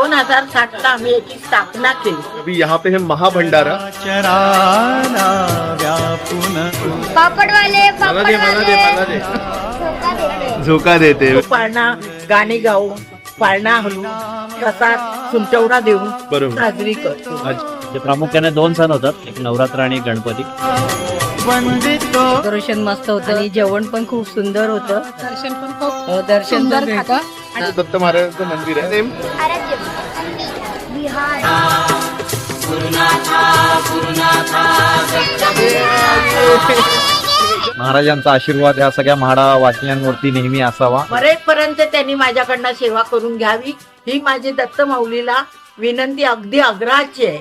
2007 आम्ही याची स्थापना केली. अभी यहाँ पे है महाभंडारा. पापडवाले मला दे पापडवाले झोका देते. पाळणा गाणी गाऊन पाळणा हलवून प्रसाद सुमटवडा देऊन बरोबर. साजरी करतो. ते प्रामुख्याने 2 सण होतात, एक नवरात्र आणि एक गणपती. डेकोरेशन मस्त होतं आणि जेवण पण खूप सुंदर होतं. दर्शन पण खूप दर्शन सुंदर पण झालं. आणि दत्त महाराजांचं मंदिर आहे. आराध्य बिहार महाराजांचा आशीर्वाद ह्या सगळ्या म्हाडा वाचण्यांवरती नेहमी असावा. मरेपर्यंत त्यांनी माझ्याकडनं सेवा करून घ्यावी ही माझी दत्त माऊलीला विनंती अगदी आग्रहाची आहे.